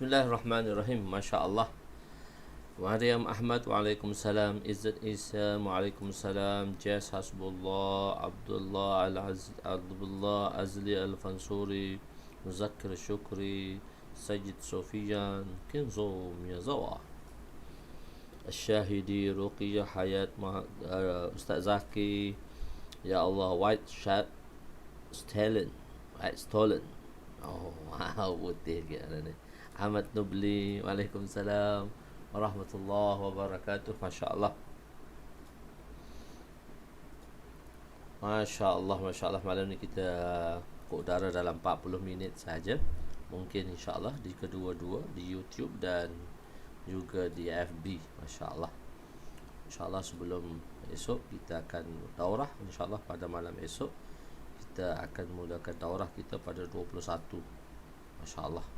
Bismillahirrahmanirrahim. Masya Allah. Mariam Ahmad, Waalaikumsalam. Izzat Isa, Waalaikumsalam. Jazz Hasbullah, Abdullah Abdullah Azli Al-Fansuri, Muzakkir Syukri, Sajid Sofian, Kinzo Miyazawa, Syahidi, Ruqiyah Hayat, Ustaz Zaki. Ya Allah, White Shirt Stolen. Oh, wow, putih ke ni. Ahmad Nubli, Waalaikumsalam warahmatullahi wabarakatuh. Masya Allah. Masya Allah, Masya Allah. Malam ni kita ke udara dalam 40 minit saja. Mungkin insya Allah di kedua-dua, di YouTube dan juga di FB. Masya Allah. Insya Allah sebelum esok kita akan daurah. Insya Allah pada malam esok kita akan mulakan daurah kita pada 21. Masya Allah.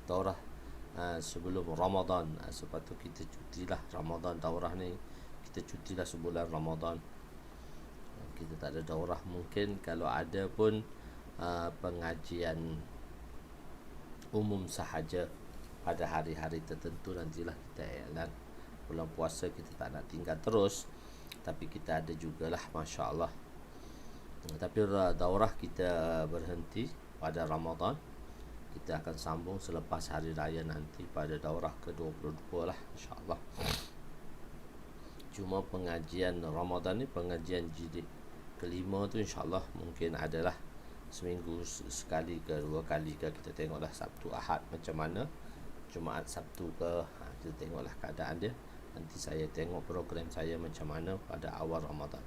Daurah sebelum Ramadan. Sepatut kita cutilah Ramadan. Daurah ni kita cutilah sebulan Ramadan. Kita tak ada daurah. Mungkin kalau ada pun pengajian umum sahaja pada hari-hari tertentu. Nantilah kita iklan. Bulan puasa kita tak nak tinggal terus, tapi kita ada jugalah. Masya Allah. Tapi daurah kita berhenti pada Ramadan. Kita akan sambung selepas hari raya nanti pada daurah ke-22 lah, insya-Allah. Cuma pengajian Ramadan ni, pengajian jilid kelima tu insya-Allah mungkin adalah seminggu sekali ke dua kali ke. Kita tengoklah Sabtu Ahad macam mana, Jumaat Sabtu ke, kita tengoklah keadaan dia. Nanti saya tengok program saya macam mana pada awal Ramadan.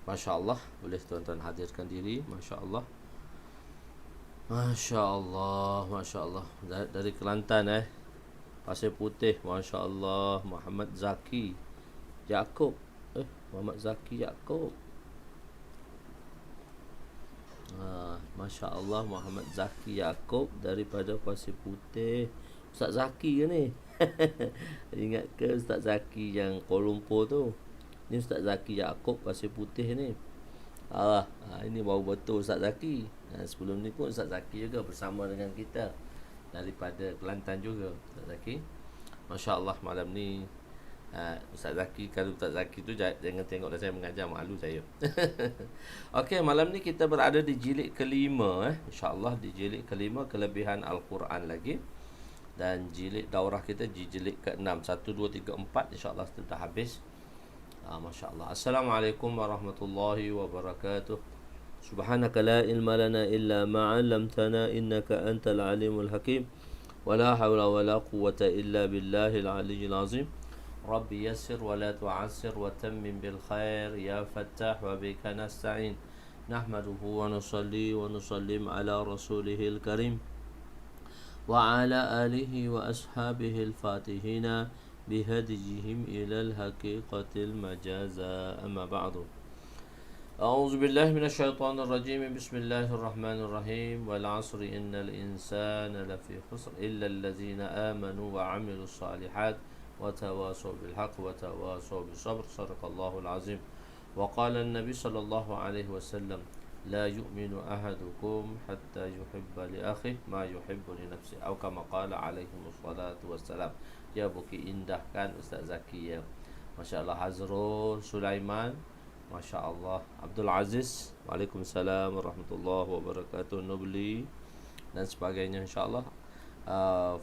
Masya Allah. Boleh tuan-tuan hadirkan diri. Masya Allah. Masya Allah, Masya Allah. Dari Kelantan Pasir Putih. Masya Allah. Muhammad Zaki Yaakob. Muhammad Zaki Yaakob. Masya Allah. Muhammad Zaki Yaakob daripada Pasir Putih. Ustaz Zaki ke ni? Ingat ke Ustaz Zaki yang Kuala Lumpur tu? Ni Ustaz Zaki Yaakob Pasir Putih ni. Ini baru betul Ustaz Zaki. Sebelum ni pun Ustaz Zaki juga bersama dengan kita daripada Kelantan juga, Ustaz Zaki. Masya Allah. Malam ni Ustaz Zaki, kalau Ustaz Zaki tu jangan tengoklah saya mengajar, malu saya. Okey, malam ni kita berada di jilid kelima. InsyaAllah di jilid kelima, kelebihan Al-Quran lagi. Dan jilid daurah kita di jilid ke-6. 1, 2, 3, 4 insyaAllah sudah habis. Masya Allah. Assalamualaikum warahmatullahi wabarakatuh. Subhanaka la ilma lana illa ma 'allamtana innaka antal alimul hakim. Wala hawla wala quwwata illa billahil aliyyil azim. Rabbi yassir wa la tu'assir wa tammim bil khair ya fattah wa bika nasta'in. Nahmaduhu wa nusalli wa nusallim ala rasulihil karim wa ala alihi wa ashabihi al-fatihina bihadijihim ilal haqiqatil majaza. Amma ba'du. A'udzu billahi minasyaitonir rajim. Bismillahirrahmanirrahim. Wal 'asri innal insana lafi khusr illa allazina amanu wa 'amilus shalihat wa tawasaw bil haqq wa tawasaw bis sabr. Shadaqallahul azim. Wa qala an-nabi sallallahu alaihi wasallam la yu'minu ahadukum hatta yuhibba li akhihi ma yuhibbu li nafsihi, atau kama qala alaihi wassalatu wassalam. Ya, Bukit Indah kan Ustaz Zaki ya. Masya-Allah. Hazrul Sulaiman, Masya-Allah. Abdul Aziz, Waalaikumsalam warahmatullahi wabarakatuh. Nubli dan sebagainya, insya-Allah.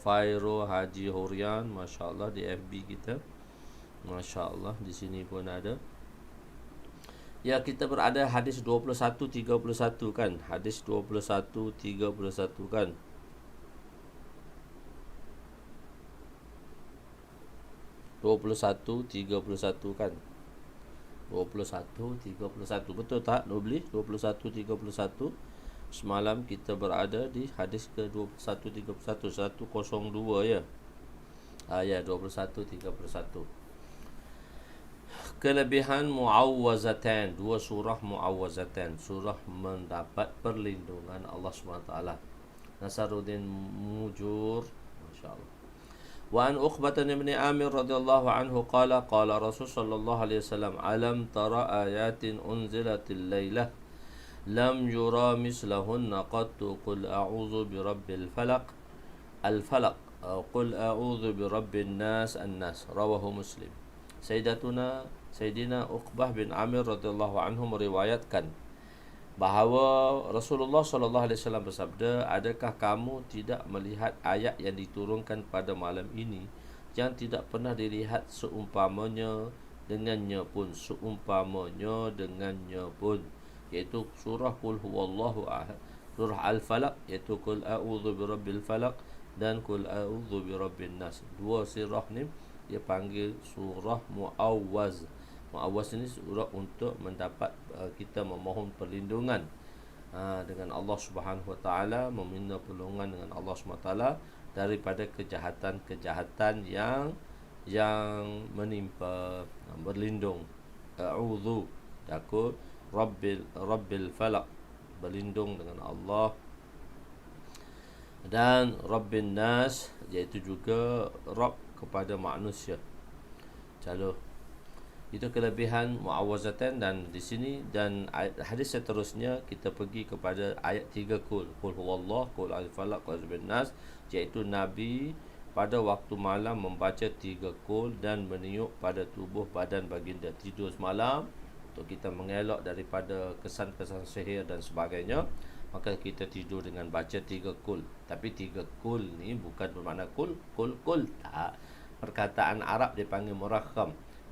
Fairo Haji Hurian, Masya-Allah, di FB kita. Masya-Allah, di sini pun ada. Ya, kita berada hadis 21-31 kan. Hadis 21-31 kan. (21, 31) kan. 21-31, betul tak Nobli? 21-31. Semalam kita berada di hadis ke 21-31, 102 ya. Ya, 21-31. Kelebihan Muawwazatan, dua surah Muawwazatan, surah mendapat perlindungan Allah SWT. Nasaruddin Mujur, Masya-Allah. Wa an Uqbah bin Amir radhiyallahu anhu qala qala Rasul sallallahu alaihi wasallam, alam tara ayatin unzilatil lailah lam yura mislahunna qattu, qul a'udzu birabbil falaq al-falaq, qul a'udzu birabbin nas an-nas. Rawahu Muslim. Sayyidina Uqbah bin Amir radhiyallahu anhu meriwayatkan bahawa Rasulullah sallallahu alaihi wasallam bersabda, adakah kamu tidak melihat ayat yang diturunkan pada malam ini yang tidak pernah dilihat seumpamanya dengannya pun, iaitu surah Qul huwallahu ahad, surah Al-Falaq, iaitu Qul a'udzu birabbil falaq, dan Qul a'udzu birabbin nas. Dua surah ni dia panggil surah Muawwaz. Muawwaz ini surah untuk mendapat kita memohon perlindungan dengan Allah Subhanahu Wa Taala, meminta perlindungan dengan Allah Subhanahu Wa Taala daripada kejahatan-kejahatan yang menimpa. Berlindung, a'udzu, takut, rabbil falaq, berlindung dengan Allah, dan rabbin nas, iaitu juga Rabb kepada manusia. Calon itu kelebihan Muawwazatan. Dan di sini dan hadis seterusnya kita pergi kepada ayat 3 Qul huwallah, Qul al-falaq, Qul bin nas, iaitu Nabi pada waktu malam membaca 3 Qul dan meniup pada tubuh badan baginda. Tidur semalam untuk kita mengelak daripada kesan-kesan sihir dan sebagainya, maka kita tidur dengan baca 3 Qul. Tapi 3 Qul ni bukan bermakna kul tak. Perkataan Arab dia panggil murakham.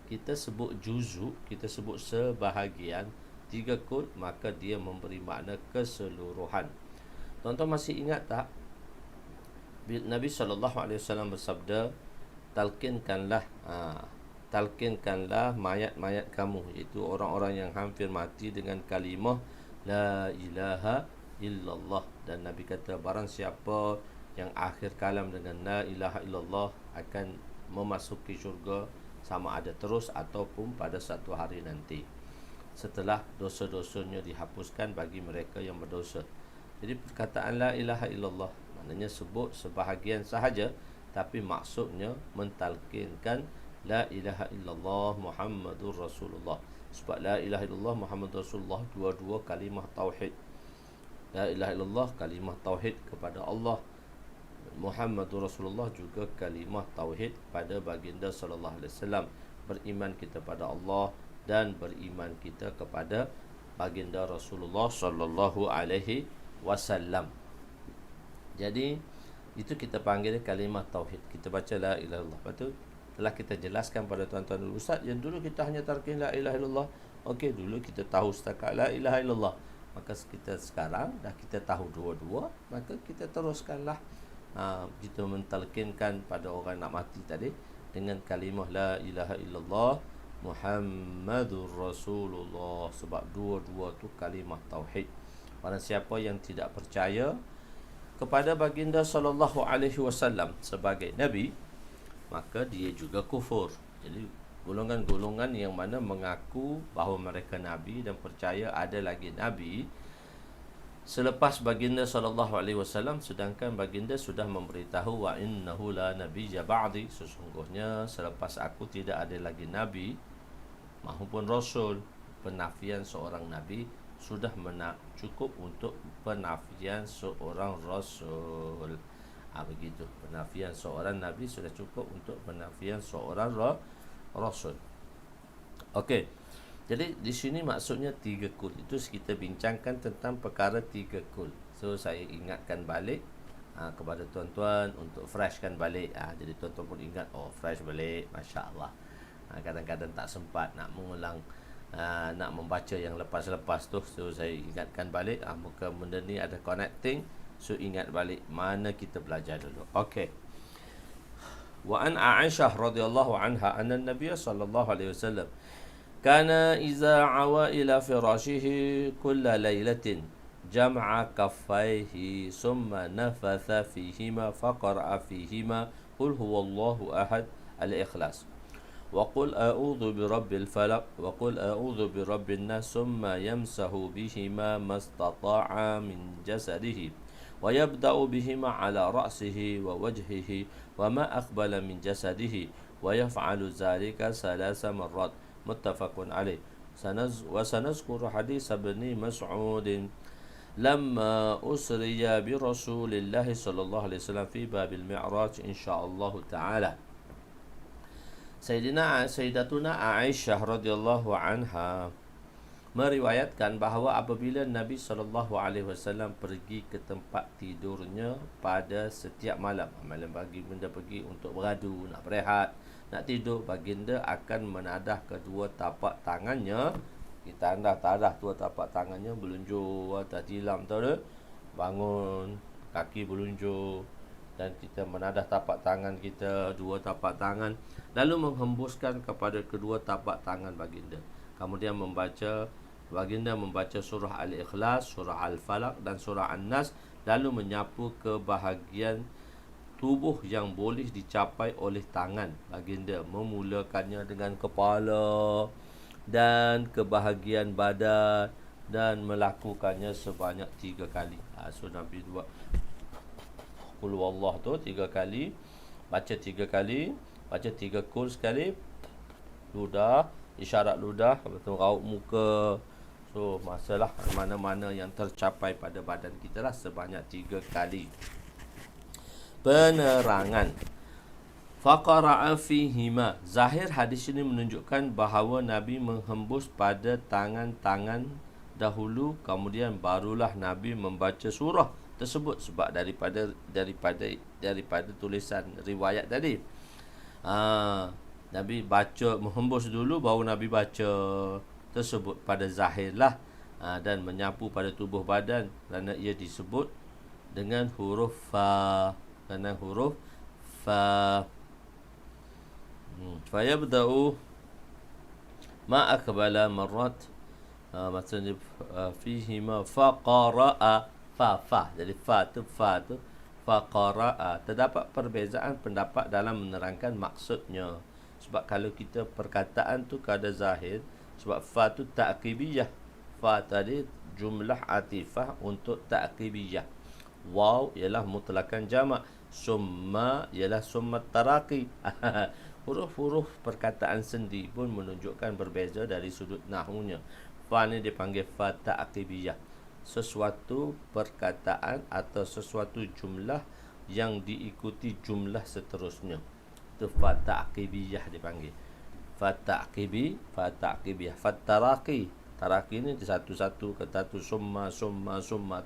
Kita sebut juzuk, kita sebut sebahagian. 3 Qul, maka dia memberi makna keseluruhan. Tuan-tuan masih ingat tak Nabi SAW bersabda, talkinkanlah mayat-mayat kamu, iaitu orang-orang yang hampir mati, dengan kalimah la ilaha illallah. Dan Nabi kata, barang siapa yang akhir kalam dengan la ilaha illallah akan memasuki syurga, sama ada terus ataupun pada satu hari nanti, setelah dosa-dosanya dihapuskan bagi mereka yang berdosa. Jadi perkataan la ilaha illallah maknanya sebut sebahagian sahaja, tapi maksudnya mentalkinkan la ilaha illallah Muhammadur Rasulullah. Sebab la ilaha illallah Muhammadur Rasulullah dua-dua kalimah tauhid. La ilaha illallah kalimah tauhid kepada Allah, Muhammadur Rasulullah juga kalimah tauhid pada baginda sallallahu alaihi wasallam. Beriman kita pada Allah dan beriman kita kepada baginda Rasulullah sallallahu alaihi wasallam. Jadi itu kita panggil kalimah tauhid. Kita baca la ilaha illallah. Lepas tu telah kita jelaskan pada tuan-tuan dulu, Ustaz, yang dulu kita hanya tarkin la ilaha illallah. Okey, dulu kita tahu setakat la ilaha illallah. Maka kita sekarang dah kita tahu dua-dua, maka kita teruskanlah. Kita mentalkinkan pada orang nak mati tadi dengan kalimah la ilaha illallah Muhammadur Rasulullah. Sebab dua-dua tu kalimah tauhid. Barang siapa yang tidak percaya kepada baginda sallallahu alaihi wasallam sebagai nabi, maka dia juga kufur. Jadi golongan-golongan yang mana mengaku bahawa mereka nabi dan percaya ada lagi nabi selepas baginda sallallahu alaihi wasallam, sedangkan baginda sudah memberitahu wa innahu la nabiyya ba'di, sesungguhnya selepas aku tidak ada lagi nabi maupun rasul. Penafian seorang nabi sudah cukup untuk penafian seorang rasul. Begitu. Penafian seorang nabi sudah cukup untuk penafian seorang rasul. Okey. Jadi di sini maksudnya 3 kul. Itu kita bincangkan tentang perkara 3 kul. So saya ingatkan balik kepada tuan-tuan untuk freshkan balik. Jadi tuan-tuan pun ingat, fresh balik, masya-Allah. Kadang-kadang tak sempat nak mengulang, nak membaca yang lepas-lepas tu. So saya ingatkan balik, muka benda ni ada connecting. So ingat balik mana kita belajar dulu. Okey. Wa an Aisyah radhiyallahu anha anna Nabiy sallallahu alaihi wasallam kana iza awa ila firashihi kulla lailatin jam'a kaffaihi summa nafatha fihima faqara'a fihima qul huwallahu ahad al-ikhlas wa qul a'udzu birabbil falaq wa qul a'udzu birabbin nas summa yamsahu bihima mastata'a min jasadihi wa yabda'u bihima ala ra'sihi wa wajhihi wa ma aqbala min jasadihi wa yaf'alu dhalika thalatha marrat muttafaqun alaih. وسنذكر حديث ابن مسعود لما أسري برسول الله صلى الله عليه وسلم في باب المعراج إن شاء الله تعالى. Sayyidatuna Aisyah radhiyallahu anha meriwayatkan bahawa apabila Nabi SAW pergi ke tempat tidurnya pada setiap malam pagi benda pergi untuk beradu, nak berehat, nak tidur, baginda akan menadah kedua tapak tangannya. Kita tadah dua tapak tangannya, belunjuk atas tilam, tahu tak? Bangun, kaki belunjuk, dan kita menadah tapak tangan kita, dua tapak tangan, lalu menghembuskan kepada kedua tapak tangan baginda. Kemudian baginda membaca surah Al-Ikhlas, surah Al-Falaq dan surah An-Nas, lalu menyapu ke bahagian tubuh yang boleh dicapai oleh tangan. Baginda memulakannya dengan kepala dan ke bahagian badan dan melakukannya sebanyak 3 kali. So Nabi buat Qul wallah tu 3 kali, baca 3 kali, baca 3 kul sekali, ludah, isyarat ludah, betul raut muka. So masalah mana-mana yang tercapai pada badan kita lah sebanyak 3 kali. Penerangan. Faqara'a fihima. Zahir hadis ini menunjukkan bahawa Nabi menghembus pada tangan-tangan dahulu, kemudian barulah Nabi membaca surah tersebut sebab daripada tulisan riwayat tadi. Nabi baca, menghembus dulu baru Nabi baca tersebut pada zahirlah, dan menyapu pada tubuh badan kerana ia disebut dengan huruf fa. Fayabda'u ma akbala marrat, maksudnya fihima faqara'a fa. Jadi fa tu faqara'a. Terdapat perbezaan pendapat dalam menerangkan maksudnya. Sebab kalau kita perkataan tu kada zahir, sebab fa tu ta'qibiyah. Fa tadi jumlah atifah untuk ta'qibiyah. Waw ialah mutlakan jamak. Summa ialah summa taraqi. Huruf-huruf perkataan sendi pun menunjukkan berbeza dari sudut nahwunya. Fa ni dipanggil fa ta'qibiyah. Sesuatu perkataan atau sesuatu jumlah yang diikuti jumlah seterusnya. Itu fa ta'qibiyah dipanggil. Fa ta'qibiyah. Fa taraqi. Taraqi ni satu-satu, kata tu summa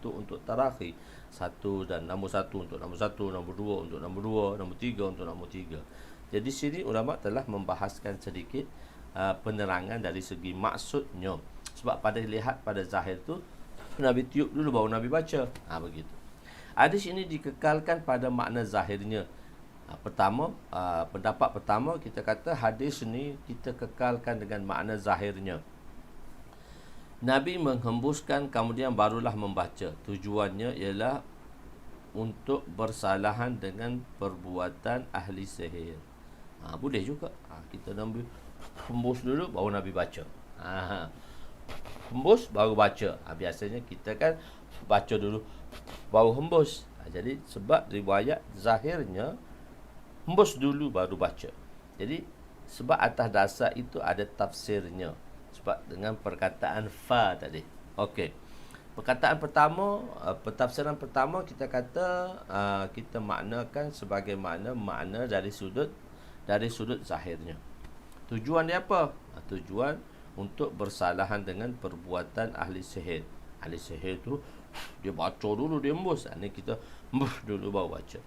tu untuk taraqi. 1 dan nombor 1 untuk nombor 1, nombor 2 untuk nombor 2, nombor 3 untuk nombor 3. Jadi sini ulama telah membahaskan sedikit penerangan dari segi maksudnya. Sebab lihat pada zahir tu Nabi tiup dulu baru Nabi baca. Begitu. Hadis ini dikekalkan pada makna zahirnya. Pendapat pertama kita kata hadis ini kita kekalkan dengan makna zahirnya. Nabi menghembuskan kemudian barulah membaca. Tujuannya ialah untuk bersalahan dengan perbuatan ahli sihir. Boleh juga. Kita Nabi hembus dulu baru Nabi baca. Hembus baru baca. Biasanya kita kan baca dulu baru hembus. Jadi sebab riwayat zahirnya hembus dulu baru baca. Jadi sebab atas dasar itu ada tafsirnya. Sebab dengan perkataan fa tadi. Okey. Perkataan pertama, pentafsiran pertama kita kata kita maknakan sebagaimana makna dari sudut zahirnya. Tujuan dia apa? Tujuan untuk bersalahan dengan perbuatan ahli sihir. Ahli sihir tu dia baca dulu, dia embus. Ini kita embus dulu baru baca.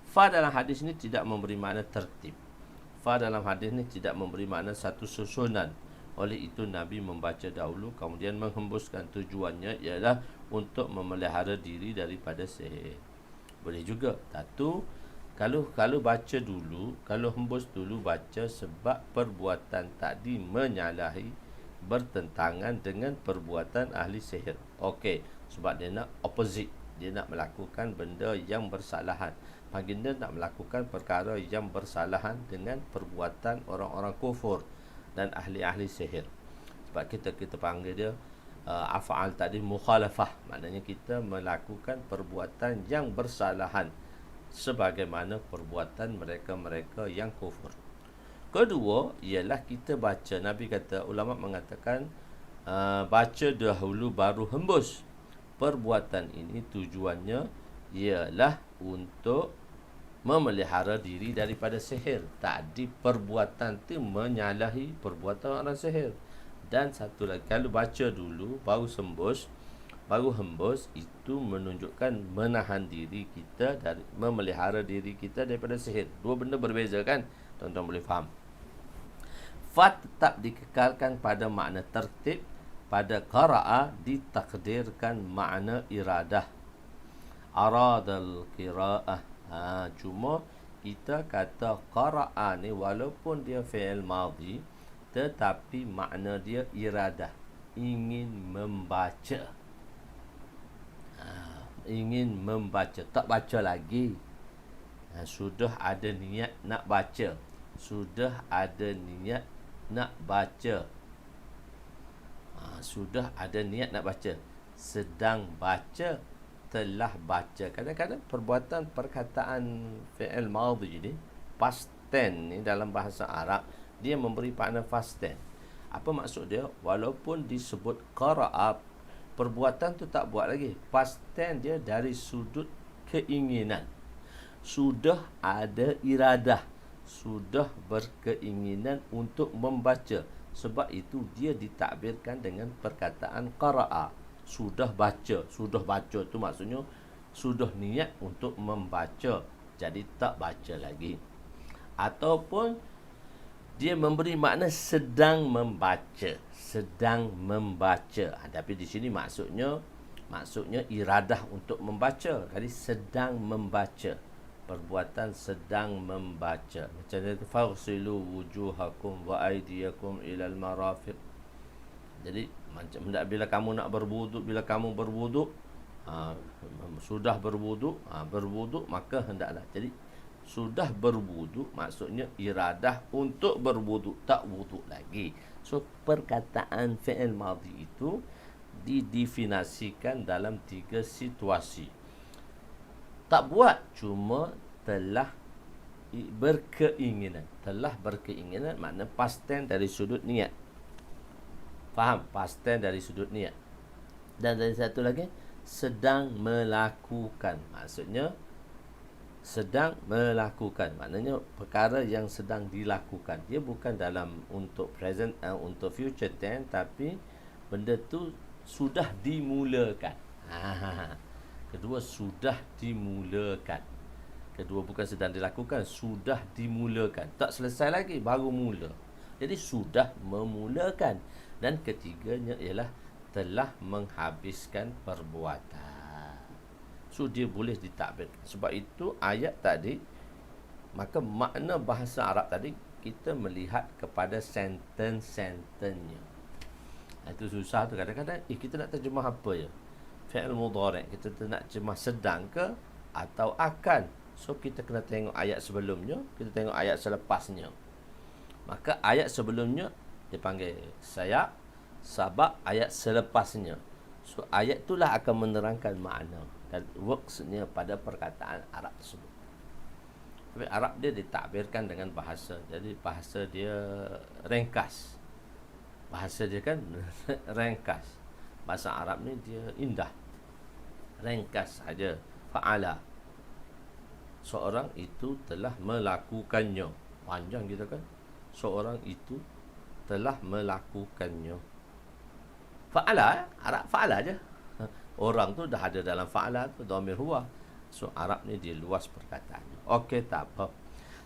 Fa dalam hadis ni tidak memberi makna tertib. Fa dalam hadis ni tidak memberi makna satu susunan. Oleh itu Nabi membaca dahulu kemudian menghembuskan. Tujuannya ialah untuk memelihara diri daripada sihir. Boleh juga. Satu, kalau baca dulu, kalau hembus dulu baca sebab perbuatan tadi menyalahi, bertentangan dengan perbuatan ahli sihir. Okey, sebab dia nak opposite. Dia nak melakukan benda yang bersalahan. Baginda nak melakukan perkara yang bersalahan dengan perbuatan orang-orang kufur dan ahli-ahli sihir. Sebab kita panggil dia af'al tadi mukhalafah, maknanya kita melakukan perbuatan yang bersalahan sebagaimana perbuatan mereka-mereka yang kufur. Kedua ialah kita baca. Nabi kata, ulama mengatakan baca dahulu baru hembus. Perbuatan ini tujuannya ialah untuk memelihara diri daripada sihir. Tadi perbuatan itu menyalahi perbuatan orang sihir. Dan satu lagi, kalau baca dulu baru hembus, itu menunjukkan menahan diri kita dari memelihara diri kita daripada sihir. Dua benda berbeza kan? Tuan-tuan boleh faham. Fa tetap dikekalkan pada makna tertib. Pada qara'a ditakdirkan makna iradah. Aradal qira'ah. Cuma kita kata qara'a ni walaupun dia fi'il madhi, tetapi makna dia iradah, ingin membaca. Ingin membaca, tak baca lagi. Sudah ada niat nak baca. Sudah ada niat nak baca. Sudah ada niat nak baca. Sedang baca, telah baca. Kadang-kadang perbuatan perkataan fi'il madhi ni, past tense ni dalam bahasa Arab, dia memberi makna past tense. Apa maksud dia? Walaupun disebut qara'a, perbuatan tu tak buat lagi. Past tense dia dari sudut keinginan. Sudah ada iradah, sudah berkeinginan untuk membaca. Sebab itu dia ditakbirkan dengan perkataan qara'a. Sudah baca. Sudah baca tu maksudnya sudah niat untuk membaca. Jadi tak baca lagi. Ataupun dia memberi makna sedang membaca. Sedang membaca. Tapi di sini maksudnya iradah untuk membaca. Jadi sedang membaca. Perbuatan sedang membaca. Macam itu, fagsilu wujuhakum wa aydiyakum ilal marafiq. Jadi macam bila kamu nak berwuduk, sudah berwuduk maka hendaklah. Jadi sudah berwuduk maksudnya iradah untuk berwuduk, tak wuduk lagi. So perkataan fi'il madhi itu didefinisikan dalam 3 situasi. Tak buat, cuma telah berkeinginan. Telah berkeinginan makna past tense dari sudut niat. Faham? Past tense dari sudut niat. Dan dari satu lagi, sedang melakukan. Maksudnya sedang melakukan. Maknanya perkara yang sedang dilakukan. Dia bukan dalam untuk present, untuk future tense, tapi benda tu sudah dimulakan. Kedua, sudah dimulakan. Kedua, bukan sedang dilakukan, sudah dimulakan. Tak selesai lagi, baru mula. Jadi sudah memulakan. Dan ketiganya ialah telah menghabiskan perbuatan. So dia boleh ditakbir. Sebab itu ayat tadi, maka makna bahasa Arab tadi kita melihat kepada sentence-sentence-nya. Itu susah tu kadang-kadang. Kita nak terjemah apa ya? Fi'il mudhari', kita nak terjemah sedang ke atau akan. So kita kena tengok ayat sebelumnya, kita tengok ayat selepasnya. Maka ayat sebelumnya dipanggil sayak, sabak ayat selepasnya. So ayat itulah akan menerangkan makna dan worksnya pada perkataan Arab tersebut. Tapi Arab dia ditakbirkan dengan bahasa. Jadi bahasa dia ringkas. Bahasa dia kan ringkas. Bahasa Arab ni dia indah, ringkas saja. Fa'ala, seorang itu telah melakukannya. Panjang kita kan. Seorang itu telah melakukannya. Fa'ala, Arab fa'ala je. Orang tu dah ada dalam fa'ala tu, dhamir huwa. So Arab ni dia luas perkataannya. Okey, tak apa.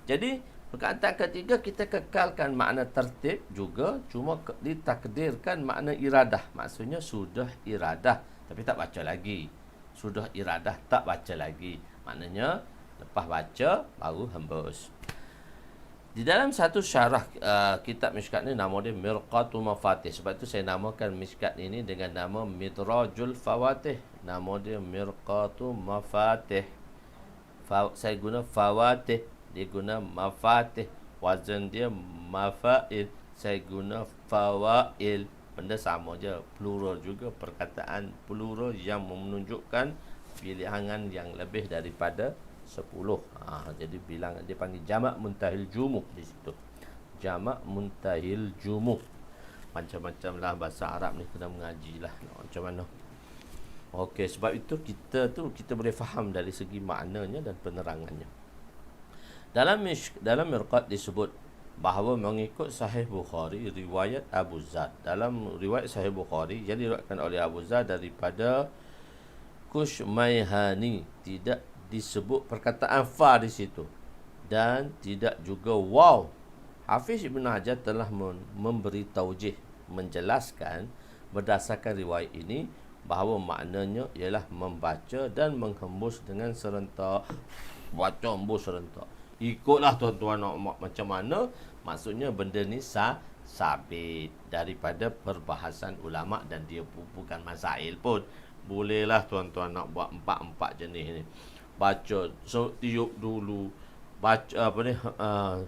Jadi perkataan ketiga kita kekalkan makna tertib juga, cuma ditakdirkan makna iradah. Maksudnya sudah iradah tapi tak baca lagi. Sudah iradah tak baca lagi. Maknanya lepas baca baru hembus. Di dalam satu syarah kitab Mishkat ni nama dia Mirqatu Mafatih. Sebab itu saya namakan Mishkat ini dengan nama Midrajul Fawatih. Nama dia Mirqatu Mafatih. Saya guna Fawatih, dia guna Mafatih. Wazan dia Mafail, saya guna Fawail. Benda sama je, plural juga, perkataan plural yang menunjukkan pilihan yang lebih daripada 10. Jadi bilang dia panggil jamak muntahil jumuh di situ. Jamak muntahil jumuh. Macam-macam lah bahasa Arab ni, kena mengaji lah macam mana. Okey, sebab itu kita boleh faham dari segi maknanya dan penerangannya. Dalam Mirqat disebut bahawa mengikut Sahih Bukhari riwayat Abu Zar. Dalam riwayat Sahih Bukhari yang diriwayatkan oleh Abu Zar daripada Kushmayhani, tidak disebut perkataan fa di situ dan tidak juga waw. Hafiz Ibn Hajar telah memberi taujih, menjelaskan berdasarkan riwayat ini bahawa maknanya ialah membaca dan menghembus dengan serentak. Baca hembus serentak. Ikutlah tuan-tuan nak macam mana. Maksudnya benda ni sabit daripada perbahasan ulama dan dia bukan masail pun. Bolehlah tuan-tuan nak buat 4 jenis ni. Baca, tiup dulu, baca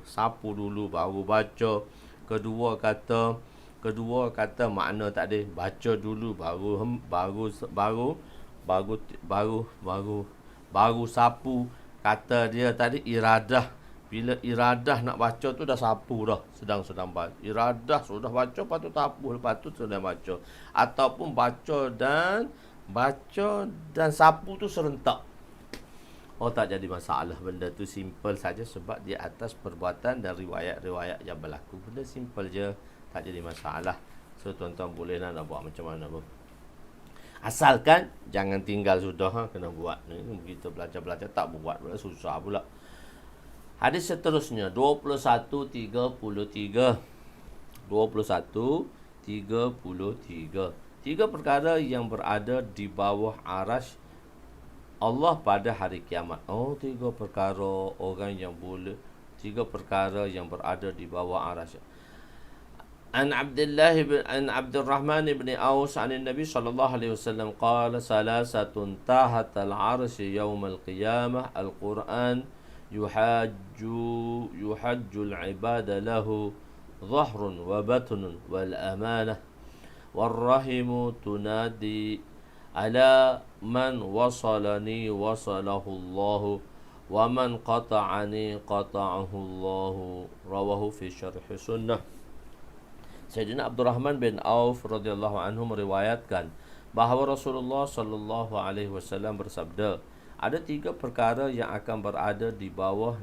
sapu dulu baru baca. Kedua kata makna tak ada, baca dulu baru sapu. Kata dia tadi iradah. Bila iradah nak baca tu dah sapu dah, sedang baca. Iradah sudah baca, lepas tu sapu, lepas tu sudah baca. Ataupun baca dan sapu tu serentak. Tak jadi masalah, benda tu simple saja sebab di atas perbuatan dan riwayat-riwayat yang berlaku. Benda simple je, tak jadi masalah. So tuan-tuan boleh nak buat macam mana pun. Asalkan jangan tinggal sudah, kena buat. Kita belajar-belajar tak buat pula susah pula. Hadis seterusnya 21:33. 21:33. 3 perkara yang berada di bawah arasy Allah pada hari kiamat. 3 perkara orang yang boleh. 3 perkara yang berada di bawah arasy. An Abdurrahman bin Aus an Nabi sallallahu alaihi wasallam qala salasatun tahat al-'arsy yawm al-qiyamah al-Quran yuhajju al-'ibada lahu dhahrun wa batnun wal amanah wal rahimu tunadi ala man wasalani wasalahu Allah wa man qata'ani qata'ahu Allah. Rawahu fi syarh sunnah. Sayyidina Abdurrahman bin Auf radhiyallahu anhu meriwayatkan bahawa Rasulullah sallallahu alaihi wasallam bersabda, ada 3 perkara yang akan berada di bawah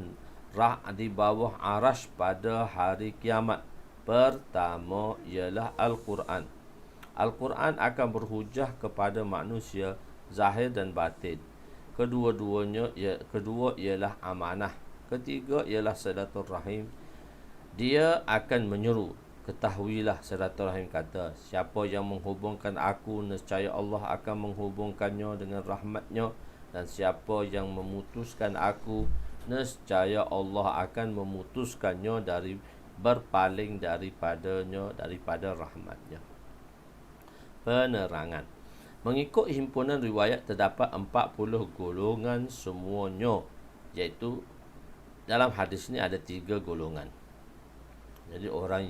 arasy pada hari kiamat. Pertama ialah Al-Quran. Al-Quran akan berhujah kepada manusia zahir dan batin. Kedua ialah amanah. Ketiga ialah silaturahim. Dia akan menyeru, ketahuilah, silaturahim kata, siapa yang menghubungkan aku, nescaya Allah akan menghubungkannya dengan rahmatnya, dan siapa yang memutuskan aku, nescaya Allah akan memutuskannya dari berpaling daripada rahmatnya. Penerangan. Mengikut himpunan riwayat terdapat 40 golongan semuanya, iaitu dalam hadis ni ada 3 golongan. Jadi orang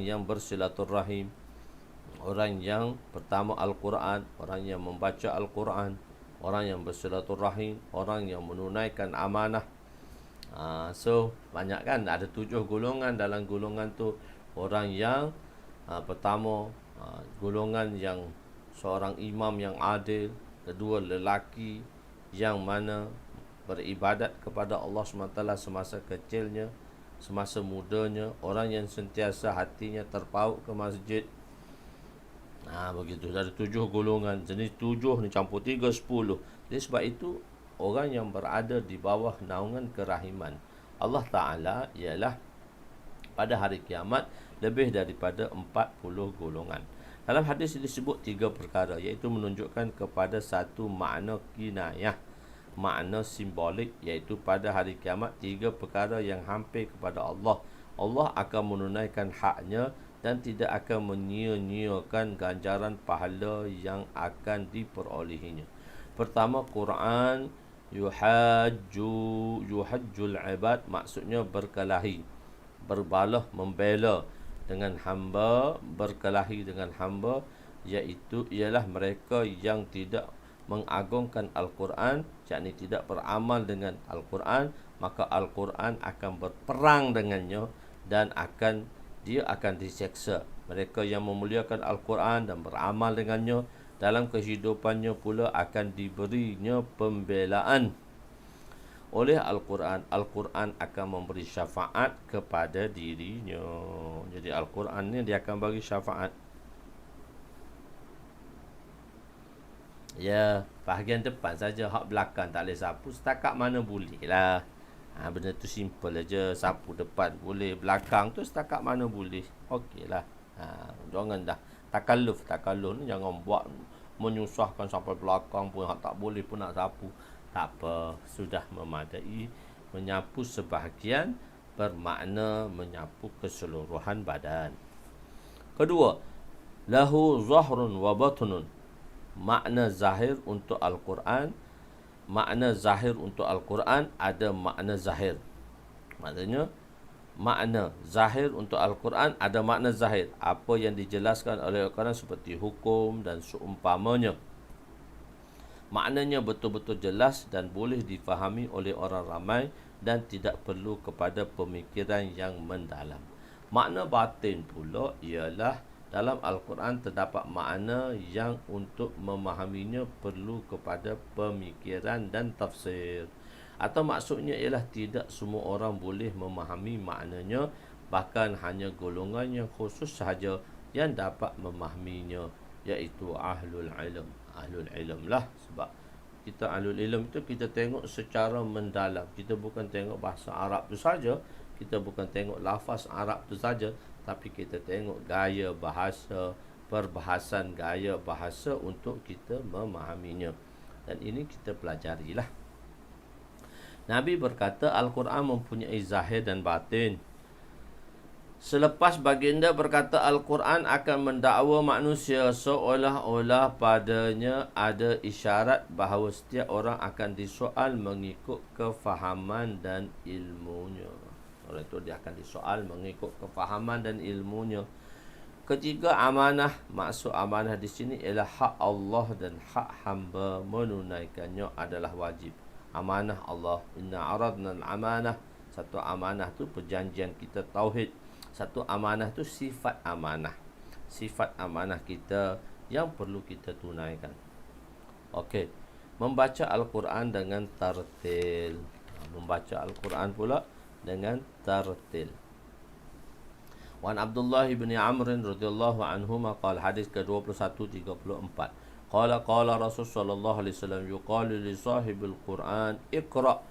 yang bersilaturahim, orang yang pertama Al-Quran, orang yang membaca Al-Quran, orang yang bersilaturahim, orang yang menunaikan amanah. So banyak kan, ada 7 golongan. Dalam golongan tu orang yang pertama golongan yang seorang imam yang adil, kedua lelaki yang mana beribadat kepada Allah SWT semasa kecilnya, semasa mudanya, orang yang sentiasa hatinya terpaut ke masjid. Begitu, dari 7 golongan. Jenis 7 ni campur 3, 10. Jadi sebab itu orang yang berada di bawah naungan kerahiman Allah Ta'ala ialah pada hari kiamat lebih daripada 40 golongan. Dalam hadis disebut 3 perkara, iaitu menunjukkan kepada satu makna kinayah, makna simbolik, iaitu pada hari kiamat 3 perkara yang hampir kepada Allah. Allah akan menunaikan haknya dan tidak akan menyia-nyiakan ganjaran pahala yang akan diperolehinya. Pertama, Quran yuhajjul ibad, maksudnya berkelahi, berbalah, membela dengan hamba, berkelahi dengan hamba, iaitu ialah mereka yang tidak mengagungkan Al-Quran, yakni tidak beramal dengan Al-Quran, maka Al-Quran akan berperang dengannya dan dia akan diseksa. Mereka yang memuliakan Al-Quran dan beramal dengannya, dalam kehidupannya pula akan diberinya pembelaan oleh Al-Quran. Al-Quran akan memberi syafaat kepada dirinya. Jadi Al-Quran ni dia akan bagi syafaat. Ya, bahagian depan saja, hak belakang tak boleh sapu. Setakat mana boleh lah. Benda tu simple aja. Sapu depan boleh, belakang tu setakat mana boleh. Okey lah. Jangan dah takalluf ni jangan buat menyusahkan sampai belakang pun tak boleh pun nak sapu. Tak apa, sudah memadai. Menyapu sebahagian bermakna menyapu keseluruhan badan. Kedua, lahu zahrun wa batnun. Makna zahir untuk Al-Quran. Makna zahir untuk Al-Quran ada makna zahir. Maksudnya, makna zahir untuk Al-Quran ada makna zahir. Apa yang dijelaskan oleh Al-Quran seperti hukum dan seumpamanya. Maknanya betul-betul jelas dan boleh difahami oleh orang ramai dan tidak perlu kepada pemikiran yang mendalam. Makna batin pula ialah dalam Al-Quran terdapat makna yang untuk memahaminya perlu kepada pemikiran dan tafsir. Atau maksudnya ialah tidak semua orang boleh memahami maknanya, bahkan hanya golongan yang khusus sahaja yang dapat memahaminya, iaitu ahlul ilm. Ahlul ilm lah, sebab kita ahlul ilm itu kita tengok secara mendalam. Kita bukan tengok bahasa Arab tu saja, kita bukan tengok lafaz Arab tu saja, tapi kita tengok gaya bahasa, perbahasan gaya bahasa untuk kita memahaminya. Dan ini kita pelajarilah. Nabi berkata Al-Quran mempunyai zahir dan batin. Selepas baginda berkata Al-Quran akan mendakwa manusia seolah-olah padanya ada isyarat bahawa setiap orang akan disoal mengikut kefahaman dan ilmunya. Oleh itu dia akan disoal mengikut kefahaman dan ilmunya. Ketiga, amanah. Maksud amanah di sini ialah hak Allah dan hak hamba, menunaikannya adalah wajib. Amanah Allah. Inna aradna al-amanah. Satu amanah tu perjanjian kita tauhid. Satu amanah tu sifat amanah. Sifat amanah kita yang perlu kita tunaikan. Okey. Membaca Al-Quran dengan tartil. Membaca Al-Quran pula dengan tartil. Wan Abdullah bin Amr radhiyallahu anhuma qala, hadis ke-2134. Qala Rasul sallallahu alaihi wasallam, yuqalu li sahibil Quran iqra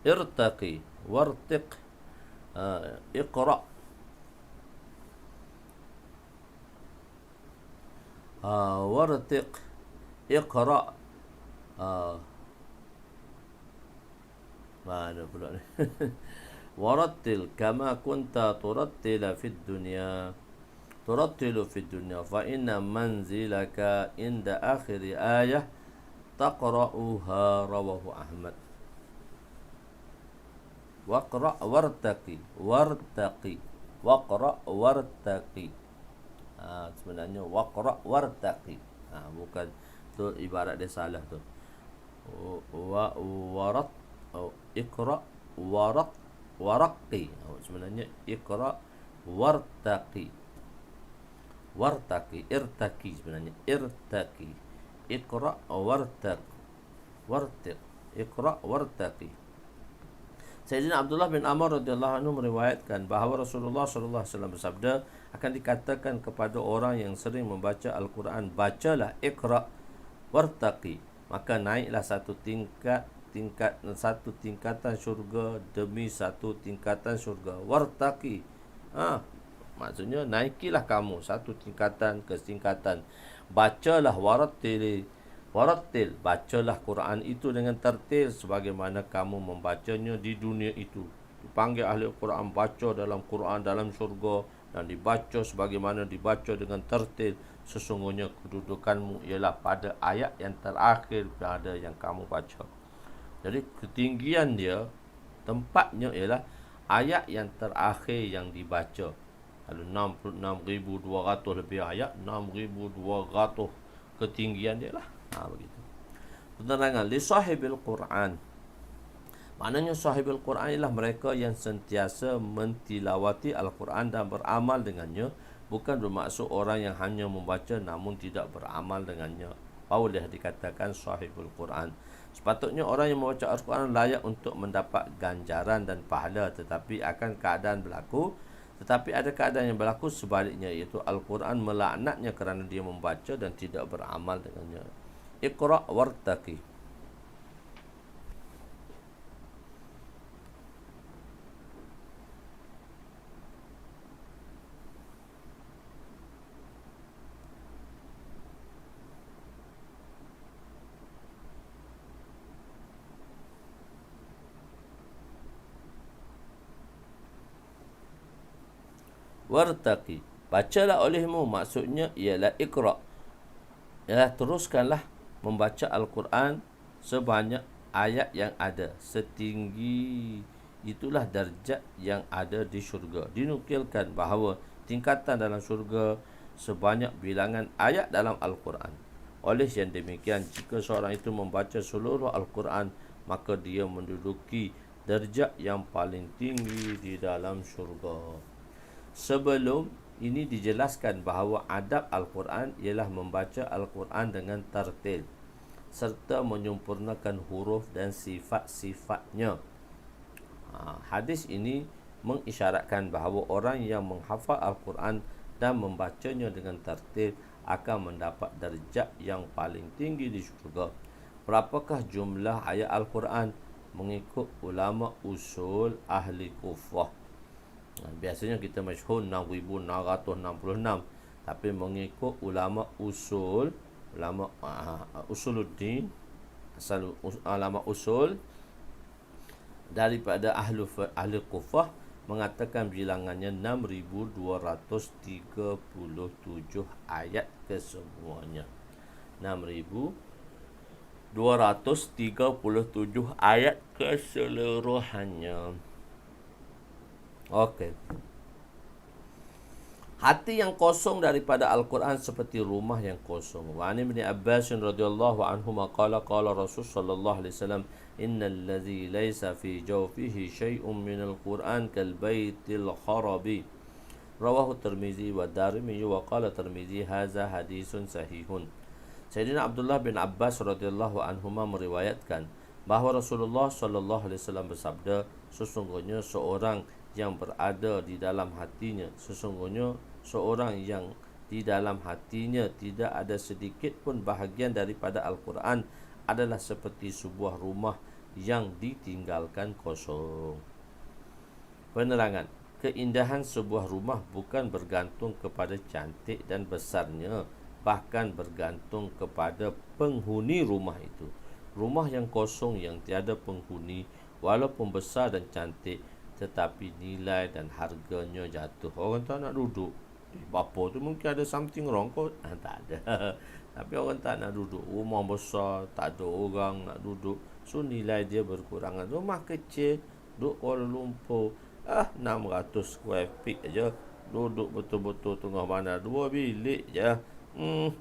irtaqi wartiq. Iqra wartiq. Iqra mana pula ni? Warattil kama kunta turattilu fid dunya fa inna manzilaka inda akhir ayah taqra'uha, rawahu Ahmad. Waqra wartaqi waqra wartaqi. Sebenarnya waqra wartaqi, bukan tu, ibarat dia salah tu. Warat iqra waraqi. Sebenarnya iqra Wartaqi. Wartaqi, irtaqi sebenarnya. Irtaqi. Iqra wartaq. Wartiq. Iqra wartaqi. Sayyidina Abdullah bin Amr radhiyallahu anhu meriwayatkan bahawa Rasulullah sallallahu alaihi wasallam bersabda, akan dikatakan kepada orang yang sering membaca Al-Quran, bacalah Iqra wartaqi, maka naiklah satu tingkatan syurga demi satu tingkatan syurga. Wartaqi, maksudnya naikilah kamu satu tingkatan ke tingkatan. Bacalah warattil, bacalah Quran itu dengan tertil sebagaimana kamu membacanya di dunia itu. Dipanggil ahli Quran, baca dalam Quran dalam syurga, dan dibaca sebagaimana dibaca dengan tertil. Sesungguhnya kedudukanmu ialah pada ayat yang terakhir pada yang kamu baca. Jadi ketinggian dia, tempatnya ialah ayat yang terakhir yang dibaca. Kalau 66,200 lebih ayat, 6,200 ketinggian dia lah. Begitu. Penerangan li sahibil Quran. Maknanya sahibul Quran ialah mereka yang sentiasa mentilawati Al-Quran dan beramal dengannya, bukan bermaksud orang yang hanya membaca namun tidak beramal dengannya. Boleh dikatakan sahibul Quran. Sepatutnya orang yang membaca Al-Quran layak untuk mendapat ganjaran dan pahala, tetapi ada keadaan yang berlaku sebaliknya, iaitu Al-Quran melaknatnya kerana dia membaca dan tidak beramal dengannya. Iqra wartaqi. Wartaqi, bacalah olehmu, maksudnya ialah Iqra, ialah teruskanlah membaca Al-Quran sebanyak ayat yang ada, setinggi itulah darjat yang ada di syurga. Dinukilkan bahawa tingkatan dalam syurga sebanyak bilangan ayat dalam Al-Quran. Oleh yang demikian, jika seorang itu membaca seluruh Al-Quran, maka dia menduduki darjat yang paling tinggi di dalam syurga. Sebelum ini dijelaskan bahawa adab Al-Quran ialah membaca Al-Quran dengan tartil serta menyempurnakan huruf dan sifat-sifatnya. Hadis ini mengisyaratkan bahawa orang yang menghafal Al-Quran dan membacanya dengan tartil akan mendapat darjat yang paling tinggi di syurga. Berapakah jumlah ayat Al-Quran? Mengikut ulama usul ahli Kufah, biasanya kita masyhur 6,666, tapi mengikut ulama usuluddin, ulama usul daripada ahli Kufah mengatakan bilangannya 6,237 ayat kesemuanya. 6,237 ayat keseluruhannya. Okey. Hati yang kosong daripada Al-Quran seperti rumah yang kosong. Wa an Ibn Abbas radhiyallahu anhu qala qala Rasul sallallahu alaihi wasallam, innal ladzi laysa fi jawfihi syai'un min al-Quran kal baitil kharabi. Rawahu Tirmizi wa Darimi wa qala Tirmizi hadza hadisun sahihun. Sayyidina Abdullah bin Abbas radhiyallahu anhuma meriwayatkan bahawa Rasulullah sallallahu alaihi wasallam bersabda, sesungguhnya seorang yang di dalam hatinya tidak ada sedikit pun bahagian daripada Al-Quran adalah seperti sebuah rumah yang ditinggalkan kosong. Penerangan, keindahan sebuah rumah bukan bergantung kepada cantik dan besarnya, bahkan bergantung kepada penghuni rumah itu. Rumah yang kosong yang tiada penghuni, walaupun besar dan cantik, tetapi nilai dan harganya jatuh. Orang tak nak duduk. Bapa tu mungkin ada something wrong kot. Tak ada. Tapi orang tak nak duduk. Rumah besar, tak ada orang nak duduk. So nilai dia berkurangan. Rumah kecil, duduk Kuala Lumpur, 600 square feet aja. Duduk betul-betul tengah mana, 2 bilik je.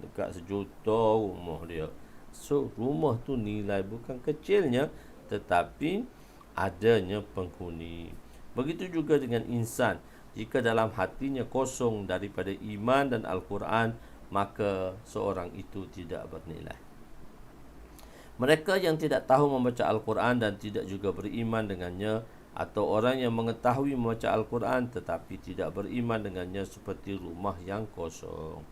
Dekat 1 juta rumah dia. So rumah tu nilai bukan kecilnya, tetapi adanya penghuni. Begitu juga dengan insan. Jika dalam hatinya kosong daripada iman dan Al-Quran, maka seorang itu tidak bernilai. Mereka yang tidak tahu membaca Al-Quran dan tidak juga beriman dengannya, atau orang yang mengetahui membaca Al-Quran tetapi tidak beriman dengannya, seperti rumah yang kosong.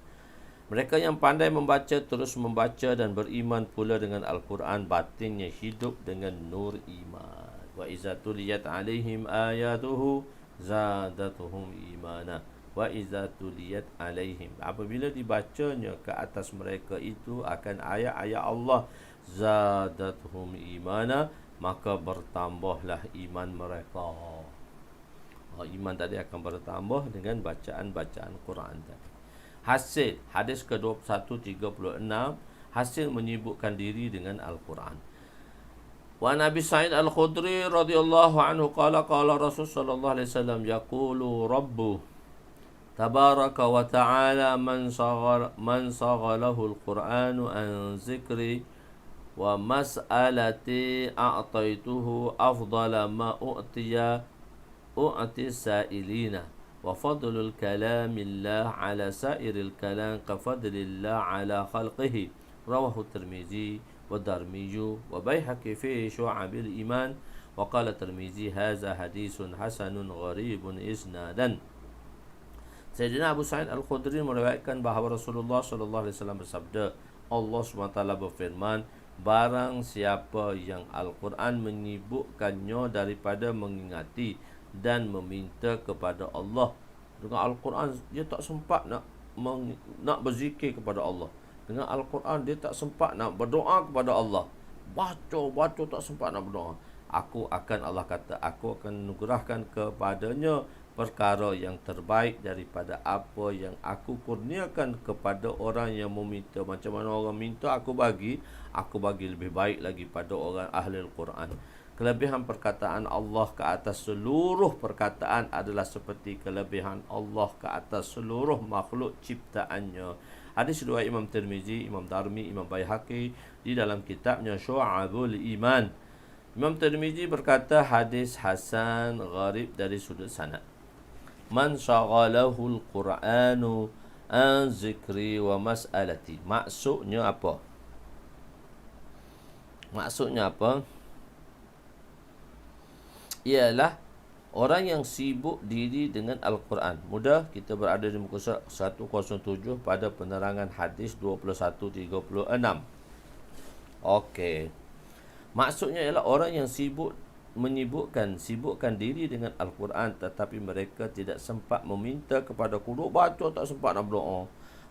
Mereka yang pandai membaca terus membaca dan beriman pula dengan Al-Quran, batinnya hidup dengan nur iman. Wa iza tuliyat alaihim ayatuhu zadatuhum imana. Wa iza tuliyat alaihim, apabila dibacanya ke atas mereka itu akan ayat-ayat Allah, zadatuhum imana, maka bertambahlah iman mereka. Iman tadi akan bertambah dengan bacaan-bacaan Quran tadi. Hasil hadis ke-2136, hasil menyibukkan diri dengan Al-Quran. Wa Nabi Sa'id Al-Khudri radhiyallahu anhu qala qala Rasul sallallahu alaihi wasallam yaqulu rabbu tabaraka wa ta'ala man saghalahu al-Qur'anu an zikri wa mas'alati a'taituhu afdala ma u'ti sa'ilina wa fadlul kalamillah ala sa'iril kalam ka fadlillah ala khalqihi. Rawahu Tirmizi wa Darmiju wa Baihaqi fi Syu'abil Iman wa qala Tirmizi hadza hadisun hasanun gharibun isnadan. Sayyidina Abu Sa'id Al-Khudri meriwayatkan bahawa Rasulullah sallallahu alaihi wasallam bersabda, Allah SWT berfirman, barang siapa yang Al-Quran menyibukkannya daripada mengingati dan meminta kepada Allah. Dengan Al-Quran dia tak sempat nak berzikir kepada Allah. Dengan Al-Quran dia tak sempat nak berdoa kepada Allah. Baca tak sempat nak berdoa. Allah kata, aku akan anugerahkan kepadanya perkara yang terbaik daripada apa yang aku kurniakan kepada orang yang meminta. Macam mana orang minta, aku bagi lebih baik lagi pada orang ahli Al-Quran. Kelebihan perkataan Allah ke atas seluruh perkataan adalah seperti kelebihan Allah ke atas seluruh makhluk ciptaannya. Hadis riwayat Imam Tirmizi, Imam Darmi, Imam Baihaqi di dalam kitabnya Syu'abul Iman. Imam Tirmizi berkata hadis hasan gharib dari sudut sanad. Man syaghalahu al-Qur'anu an zikri wa mas'alati. Maksudnya apa? Ialah orang yang sibuk diri dengan Al-Quran. Mudah, kita berada di muka surat 107 pada penerangan hadis 2136. Okey. Maksudnya ialah orang yang sibukkan diri dengan Al-Quran tetapi mereka tidak sempat meminta kepada aku. Duk baca tak sempat nak berdoa.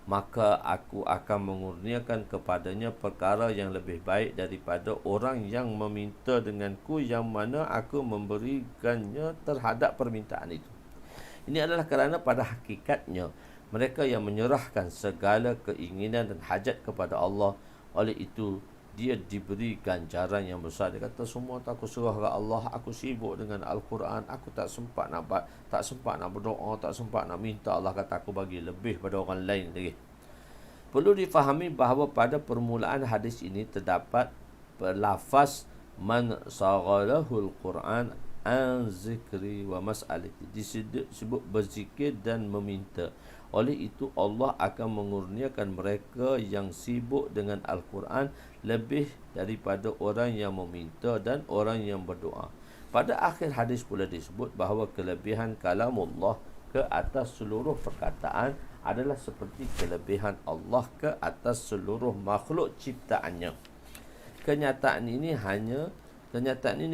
Maka aku akan mengurniakan kepadanya perkara yang lebih baik daripada orang yang meminta denganku, yang mana aku memberikannya terhadap permintaan itu. Ini adalah kerana pada hakikatnya mereka yang menyerahkan segala keinginan dan hajat kepada Allah, oleh itu dia diberi ganjaran yang besar. Dia kata, semua tak aku serah ke Allah, aku sibuk dengan Al-Quran, aku tak sempat nak berdoa, tak sempat nak minta. Allah kata, aku bagi lebih pada orang lain lagi. Perlu difahami bahawa pada permulaan hadis ini terdapat lafaz man saghalahul Quran an zikri wa mas'alati, disebut berzikir dan meminta. Oleh itu Allah akan mengurniakan mereka yang sibuk dengan Al-Quran lebih daripada orang yang meminta dan orang yang berdoa. Pada akhir hadis pula disebut bahawa kelebihan kalamullah ke atas seluruh perkataan adalah seperti kelebihan Allah ke atas seluruh makhluk ciptaannya. Kenyataan ini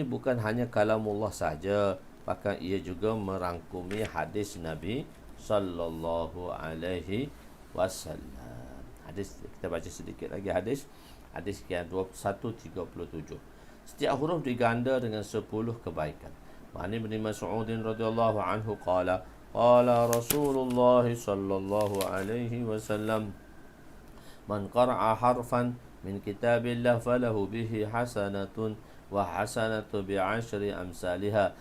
bukan hanya kalamullah saja, bahkan ia juga merangkumi hadis Nabi sallallahu alaihi wasallam. Hadis, kita baca sedikit lagi hadis yang 2137. Setiap huruf diganda dengan 10 kebaikan. Ma'ani bin Mas'udin radhiyallahu anhu qala Rasulullah sallallahu alaihi wasallam, man qara'a harfan min kitabillah falahu bihi hasanatun wa hasanatu bi'ashri amsalha.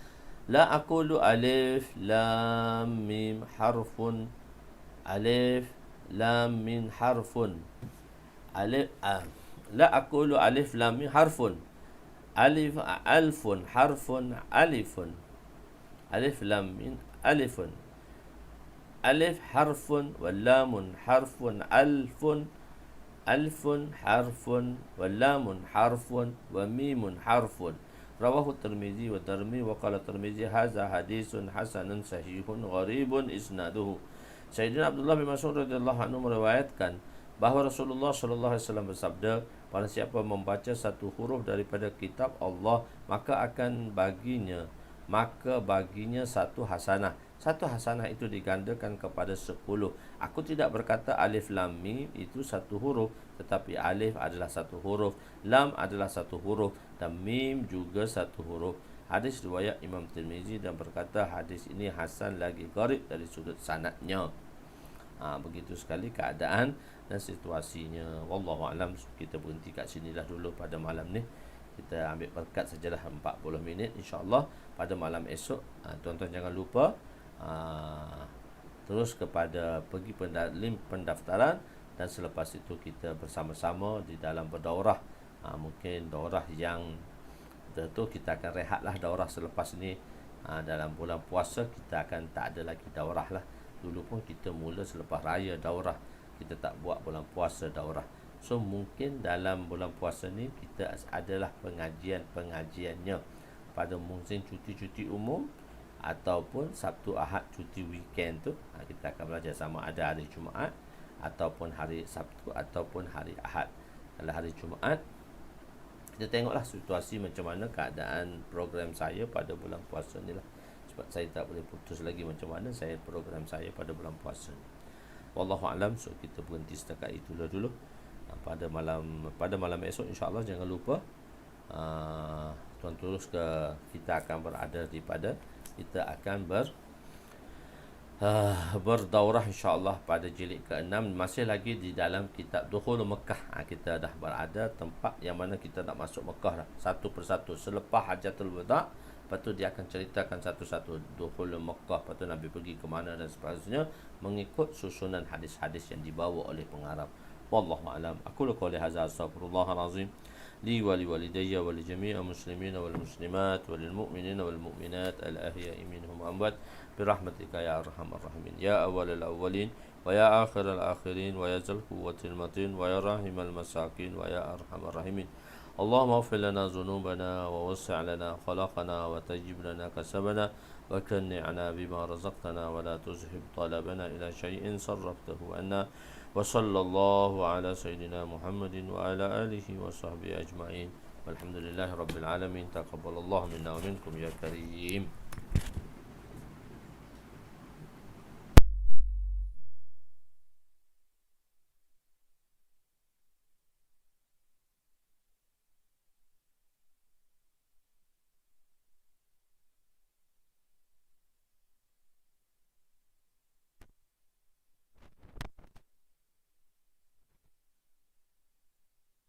La aqulu alif lam mim harfun, alif lam mim harfun, la aqulu alif lam mim harfun, alfun harfun alifun, alif lam mim alifun, alif harfun wal lamun harfun alfun alfun harfun wal lamun harfun wa mimun harfun. Rawahu Tirmizi wa Darimi wa qala Tirmizi hadza hadisun hasanun sahihun gharibun isnaduhu. Sayyidina Abdullah bin Mas'ud radhiyallahu anhu meriwayatkan bahawa Rasulullah sallallahu alaihi wasallam bersabda, barang siapa membaca satu huruf daripada kitab Allah, maka baginya satu hasanah. Satu hasanah itu digandakan kepada 10. Aku tidak berkata alif lam mim itu satu huruf, tetapi alif adalah satu huruf, lam adalah satu huruf, dan mim juga satu huruf. Hadis riwayat Imam Tirmizi dan berkata hadis ini hasan lagi gharib dari sudut sanadnya. Begitu sekali keadaan dan situasinya. Wallahu alam. Kita berhenti kat sinilah dulu pada malam ni. Kita ambil berkat sajalah 40 minit, insya-Allah pada malam esok. Tuan-tuan jangan lupa terus kepada pergi link pendaftaran, dan selepas itu kita bersama-sama di dalam berdaurah. Mungkin daurah yang tentu kita akan rehatlah daurah selepas ni. Dalam bulan puasa kita akan tak ada lagi daurah lah. Dulu pun kita mula selepas raya daurah, kita tak buat bulan puasa daurah. So mungkin dalam bulan puasa ni kita adalah pengajiannya pada musim cuti-cuti umum ataupun Sabtu Ahad cuti weekend tu. Kita akan belajar sama ada hari Jumaat ataupun hari Sabtu ataupun hari Ahad. Kalau hari Jumaat, kita tengoklah situasi macam mana keadaan program saya pada bulan puasa ni lah. Sebab saya tak boleh putus lagi macam mana saya program saya pada bulan puasa ni. Wallahu alam. So kita berhenti setakat itulah dulu. Pada malam esok insya-Allah jangan lupa tuan terus kita akan berada kita akan berdaurah insya-Allah pada jilid ke-6, masih lagi di dalam kitab Dukhul Mekah. Kita dah berada tempat yang mana kita nak masuk Mekah dah, satu persatu selepas Hajatul Wada. Lepas tu dia akan ceritakan satu-satu Dukhul Mekah, lepas tu Nabi pergi ke mana dan sebagainya, mengikut susunan hadis-hadis yang dibawa oleh pengarang. Wallahu a'lam. Aku qouli hadza, astaghfirullahalazim li wa li walidayya wa li jami'il muslimina wal muslimat wal mu'minina wal mu'minat al ahya'i minhum amwat birahmatika ya arhamar rahimin ya awwalal awwalin wa ya akhiral akhirin wa ya zal quwwatil matin wa ya rahimal masakin wa ya arhamar rahimin. Allahumma ighfir lana dhunubana wa wasi' lana khalaqana wa tajib lana kasabana wa kanni'na bima razaqtana wa la tuzhib talabana ila shay'in sarraftahu anna. Wa sallallahu ala sayyidina Muhammadin wa ala alihi wa sahbihi ajma'in. Walhamdulillahi rabbil alamin. Taqabbalallahu minna wa minkum ya karim.